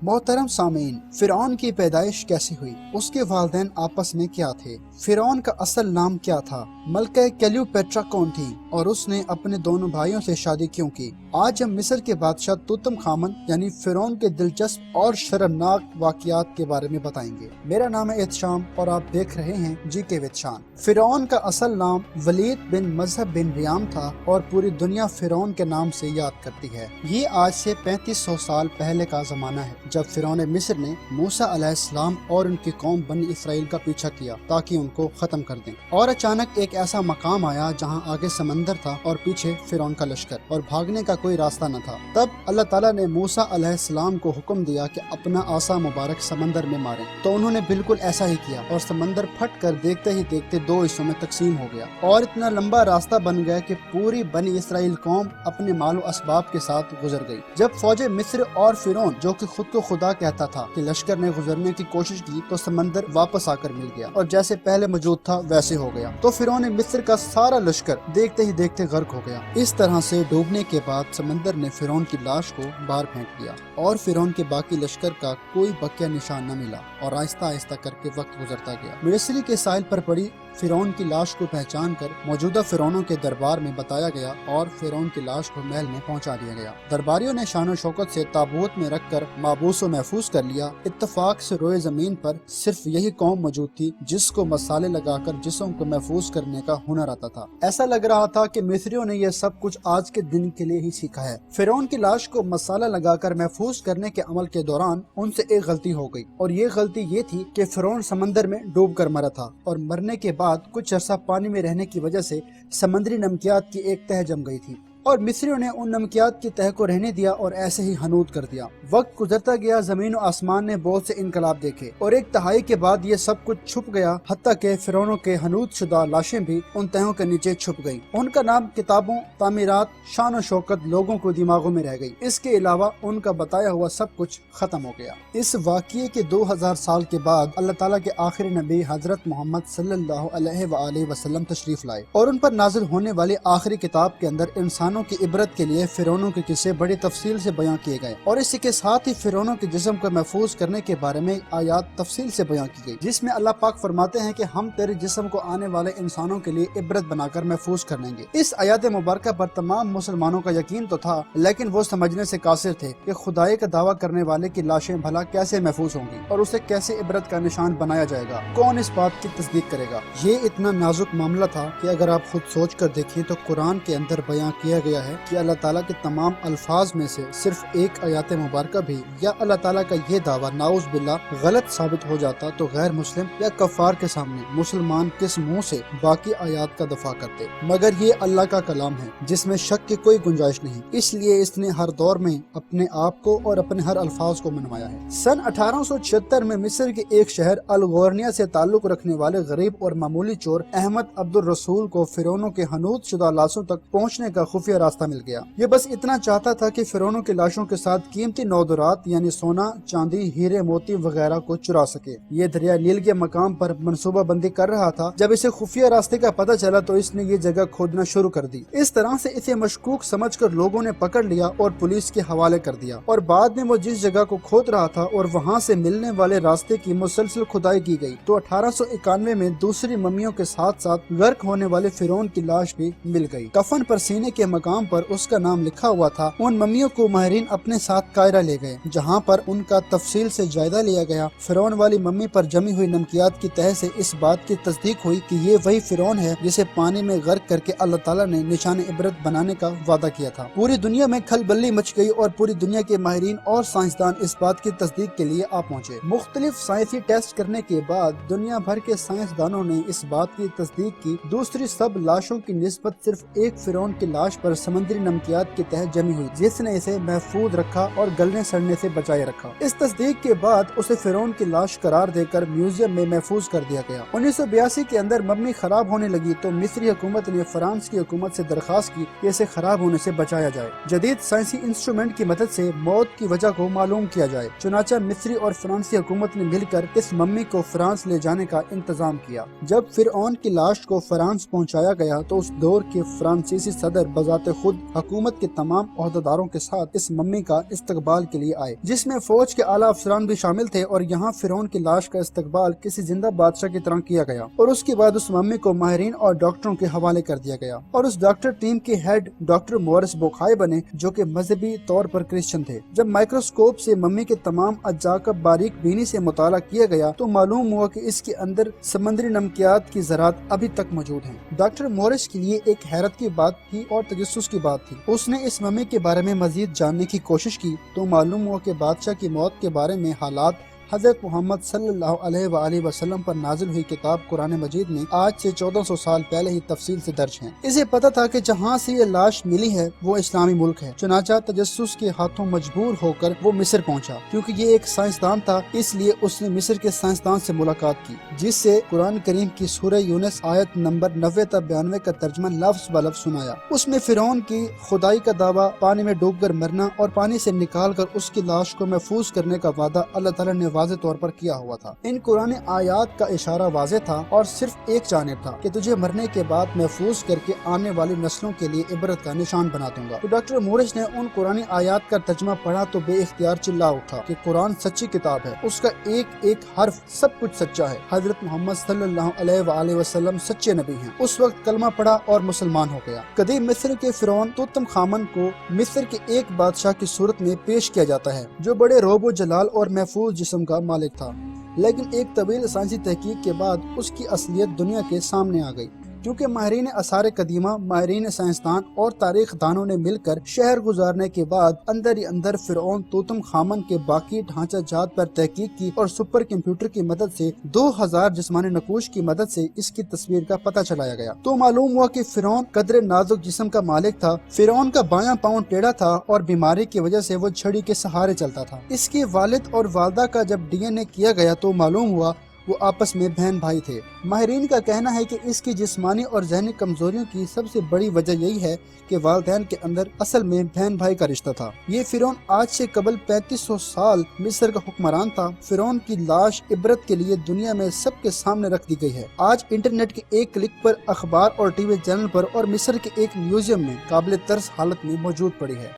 मोहतरम सामीन, फिरौन की पैदाइश कैसे हुई, उसके वालिदैन आपस में क्या थे, फिरौन का असल नाम क्या था, मलका क्लियोपेट्रा कौन थी और उसने अपने दोनों भाइयों से शादी क्यों की। आज हम मिस्र के बादशाह तूतनखामन यानी फिरौन के दिलचस्प और शर्मनाक वाकयात के बारे में बताएंगे। मेरा नाम है एहतशाम और आप देख रहे हैं जीके विद शान। फिरौन का असल नाम वलीद बिन मजहब बिन रियाम था और पूरी दुनिया फिरौन के नाम से याद करती है। ये आज से 3500 साल पहले का जमाना है जब फिरौन मिस्र ने मूसा अलैहिस्सलाम और उनकी कौम बनी इसराइल का पीछा किया ताकि उनको खत्म कर दें। और अचानक एक ऐसा मकाम आया जहां आगे समंदर था और पीछे फिरौन का लश्कर और भागने का कोई रास्ता न था। तब अल्लाह ताला ने मूसा अलैहिस्सलाम को हुक्म दिया कि अपना आसा मुबारक समंदर में मारें। तो उन्होंने बिल्कुल ऐसा ही किया और समंदर फट कर देखते ही देखते 2 हिस्सों में तकसीम हो गया और इतना लंबा रास्ता बन गया कि पूरी बनी इसराइल कौम अपने मालो असबाब के साथ गुजर गई। जब फौजे मिस्र और फिरौन जो कि खुद को खुदा कहता था कि लश्कर ने गुजरने की कोशिश की तो समंदर वापस आकर मिल गया और जैसे पहले मौजूद था वैसे हो गया। तो फिरौन मिस्र का सारा लश्कर देखते ही देखते गर्क हो गया। इस तरह से डूबने के बाद समंदर ने फिरौन की लाश को बाहर फेंक दिया और फिरौन के बाकी लश्कर का कोई बकिया निशान न मिला और आहिस्ता आहिस्ता करके वक्त गुजरता गया। मिस्री के साहिल पर पड़ी फिरौन की लाश को पहचान कर मौजूदा फिरौनों के दरबार में बताया गया और फिरौन की लाश को महल में पहुंचा दिया गया। दरबारियों ने शान शौकत से ताबूत में रखकर माबूस महफूज कर लिया। इत्तफाक से रोए जमीन पर सिर्फ यही कौम मौजूद थी जिसको मसाले लगाकर जिस्म को महफूज करने का हुनर आता था। ऐसा लग रहा था कि मिस्रियों ने यह सब कुछ आज के दिन के लिए ही सीखा है। फिरौन की लाश को मसाला लगाकर महफूज करने के अमल के दौरान उनसे एक गलती हो गई और ये गलती ये थी कि फिरौन समंदर में डूब कर मरा था और मरने के बाद कुछ अरसा पानी में रहने की वजह से समुद्री नमकियात की एक तह जम गई थी और मिस्रियों ने उन नमकियात की तह को रहने दिया और ऐसे ही हनूद कर दिया। वक्त गुजरता गया, जमीन और आसमान ने बहुत से इनकलाब देखे और एक दहाई के बाद ये सब कुछ छुप गया, हत्ता के फिरौनों के हनूद शुदा लाशें भी उन तहों के नीचे छुप गईं। उनका नाम किताबों, तामीरात, शान और शौकत लोगों को दिमागों में रह गई। इसके अलावा उनका बताया हुआ सब कुछ खत्म हो गया। इस वाक़ये के 2000 साल के बाद अल्लाह ताला के आखिरी नबी हजरत मोहम्मद सल्लल्लाहु अलैहि वसल्लम तशरीफ लाए और उन पर नाजिल होने वाली आखिरी किताब के अंदर इंसान की इबरत के लिए फिरौनों के किस्से बड़ी तफसील से बयां किए गए और इसी के साथ ही फिरौनों के जिस्म को महफूज करने के बारे में आयात तफसील से बयां की गई, जिसमें अल्लाह पाक फरमाते हैं कि हम तेरे जिस्म को आने वाले इंसानों के लिए इबरत बनाकर महफूज कर लेंगे। इस आयात मुबारक पर तमाम मुसलमानों का यकीन तो था, लेकिन वो समझने से कासिर थे कि खुदाई का दावा करने वाले की लाशें भला कैसे महफूज होंगी और उसे कैसे इबरत का निशान बनाया जाएगा। कौन इस बात की तस्दीक करेगा। ये इतना नाजुक मामला था कि अगर आप खुद सोच कर देखें तो कुरान के अंदर बयां किया गया है कि अल्लाह ताला के तमाम अल्फाज में से सिर्फ एक आयत मुबारक भी या अल्लाह ताला का ये दावा नाउज़ बिल्लाह गलत साबित हो जाता तो गैर मुस्लिम या कफ़ार के सामने मुसलमान किस मुंह से बाकी आयत का दफा करते। मगर ये अल्लाह का कलाम है जिसमें शक की कोई गुंजाइश नहीं, इसलिए इसने हर दौर में अपने आप को और अपने हर अल्फाज को मनवाया है। सन 1876 में मिस्र के एक शहर अल-गोर्निया से ताल्लुक रखने वाले गरीब और मामूली चोर अहमद अब्दुल रसूल को फिरौनों के हनूद शुदा लाशों तक पहुँचने का खुफिया रास्ता मिल गया। ये बस इतना चाहता था कि फिरौनों की लाशों के साथ कीमती नौदरात यानी सोना, चांदी, हीरे, मोती वगैरह को चुरा सके। ये दरिया नील के मकाम पर मंसूबा बंदी कर रहा था। जब इसे खुफिया रास्ते का पता चला तो इसने ये जगह खोदना शुरू कर दी। इस तरह से इसे मशकूक समझकर लोगों ने पकड़ लिया और पुलिस के हवाले कर दिया और बाद में वो जिस जगह को खोद रहा था और वहाँ से मिलने वाले रास्ते की मुसलसल खुदाई की गई तो 1891 में दूसरी मम्मियों के साथ साथ गर्क होने वाले फिरौन की लाश भी मिल गई। कफन पर सीने के मकाम पर उसका नाम लिखा हुआ था। उन मम्मियों को माहिरीन अपने साथ कायरा ले गए जहाँ पर उनका तफसील से जायजा लिया गया। फिरौन वाली मम्मी पर जमी हुई नमकियात की तह से इस बात की तस्दीक हुई कि ये वही फिरौन है जिसे पानी में गर्क करके अल्लाह ताला ने निशान इबरत बनाने का वादा किया था। पूरी दुनिया में खलबल्ली मच गई और पूरी दुनिया के माहिरीन और साइंसदान इस बात की तस्दीक के लिए आ पहुँचे। मुख्तलिफ साइंसी टेस्ट करने के बाद दुनिया भर के साइंसदानों ने इस बात की तस्दीक की दूसरी सब लाशों की निस्बत सिर्फ एक फिरौन की लाश पर समुद्री नमकियात की तह जमी हुई जिसने इसे महफूज रखा और गलने सड़ने से बचाए रखा। इस तस्दीक के बाद उसे फिरौन की लाश करार देकर म्यूजियम में महफूज कर दिया गया। 1982 के अंदर मम्मी खराब होने लगी तो मिस्री हुकूमत ने फ्रांस की हुकूमत से दरखास्त की कि इसे खराब होने से बचाया जाए। जदीद साइंसी इंस्ट्रूमेंट की मदद से मौत की वजह को मालूम किया जाए। चुनाचा मिस्री और फ्रांसी हुकूमत ने मिलकर इस मम्मी को फ्रांस ले जाने का इंतजाम किया। जब फिरौन की लाश को फ्रांस पहुंचाया गया तो उस दौर के फ्रांसीसी सदर बजाते بذات خود حکومت کے تمام عہدیداروں کے ساتھ اس ممی کا استقبال کے لیے آئے، جس میں فوج کے اعلیٰ افسران بھی شامل تھے، اور یہاں فرعون کی لاش کا استقبال کسی زندہ بادشاہ کی طرح کیا گیا، اور اس کے بعد اس ممی کو ماہرین اور ڈاکٹروں کے حوالے کر دیا گیا، اور اس ڈاکٹر ٹیم کے ہیڈ ڈاکٹر مورس بوکھائے بنے، جو کہ مذہبی طور پر کرسچن تھے۔ جب مائکروسکوپ سے ممی کے تمام اجزاء کا باریک بینی سے مطالعہ کیا گیا تو معلوم ہوا کہ اس کے اندر سمندری نمکیات کی ذرات ابھی تک موجود ہیں۔ ڈاکٹر مورس کے لیے ایک حیرت کی بات تھی اور تجسس کی بات تھی۔ اس نے اس ممی کے بارے میں مزید جاننے کی کوشش کی تو معلوم ہوا کہ بادشاہ کی موت کے بارے میں حالات حضرت محمد صلی اللہ علیہ وآلہ وسلم پر نازل ہوئی کتاب قرآن مجید میں آج سے 1400 سال پہلے ہی تفصیل سے درج ہیں۔ اسے پتہ تھا کہ جہاں سے یہ لاش ملی ہے وہ اسلامی ملک ہے، چنانچہ تجسس کے ہاتھوں مجبور ہو کر وہ مصر پہنچا۔ کیونکہ یہ ایک سائنسدان تھا اس لیے اس نے مصر کے سائنسدان سے ملاقات کی، جس سے قرآن کریم کی سورہ یونس آیت نمبر 90 تا 92 کا ترجمہ لفظ بلفظ سنایا۔ اس میں فرعون کی خدائی کا دعویٰ، پانی میں ڈوب کر مرنا اور پانی سے نکال کر اس کی لاش کو محفوظ کرنے کا وعدہ اللہ تعالیٰ نے واضح طور پر کیا ہوا تھا۔ ان قرآن آیات کا اشارہ واضح تھا اور صرف ایک جانب تھا کہ تجھے مرنے کے بعد محفوظ کر کے آنے والی نسلوں کے لیے عبرت کا نشان بنا دوں گا۔ تو ڈاکٹر مورس نے ان قرآن آیات کا ترجمہ پڑھا تو بے اختیار چلا اٹھا کہ قرآن سچی کتاب ہے، اس کا ایک ایک حرف سب کچھ سچا ہے، حضرت محمد صلی اللہ علیہ وآلہ وسلم سچے نبی ہیں۔ اس وقت کلمہ پڑھا اور مسلمان ہو گیا۔ قدیم مصر کے فرعون توتم خامن کو مصر کے ایک بادشاہ کی صورت میں پیش کیا جاتا ہے جو بڑے روب و جلال اور محفوظ جسم کا مالک تھا، لیکن ایک طویل سائنسی تحقیق کے بعد اس کی اصلیت دنیا کے سامنے آ گئی، کیونکہ ماہرین آثار قدیمہ، ماہرین سائنسدان اور تاریخ دانوں نے مل کر شہر گزارنے کے بعد اندر ہی اندر فرعون توتم خامن کے باقی ڈھانچہ جات پر تحقیق کی اور سپر کمپیوٹر کی مدد سے 2000 جسمانی نقوش کی مدد سے اس کی تصویر کا پتہ چلایا گیا۔ تو معلوم ہوا کہ فرعون قدر نازک جسم کا مالک تھا۔ فرعون کا بایاں پاؤں ٹیڑھا تھا اور بیماری کی وجہ سے وہ چھڑی کے سہارے چلتا تھا۔ اس کے والد اور والدہ کا جب DNA کیا گیا تو معلوم ہوا وہ آپس میں بہن بھائی تھے۔ ماہرین کا کہنا ہے کہ اس کی جسمانی اور ذہنی کمزوریوں کی سب سے بڑی وجہ یہی ہے کہ والدین کے اندر اصل میں بہن بھائی کا رشتہ تھا۔ یہ فرعون آج سے قبل 3500 سال مصر کا حکمران تھا۔ فرعون کی لاش عبرت کے لیے دنیا میں سب کے سامنے رکھ دی گئی ہے۔ آج انٹرنیٹ کے ایک کلک پر اخبار اور ٹی وی چینل پر اور مصر کے ایک میوزیم میں قابل ترس حالت میں موجود پڑی ہے۔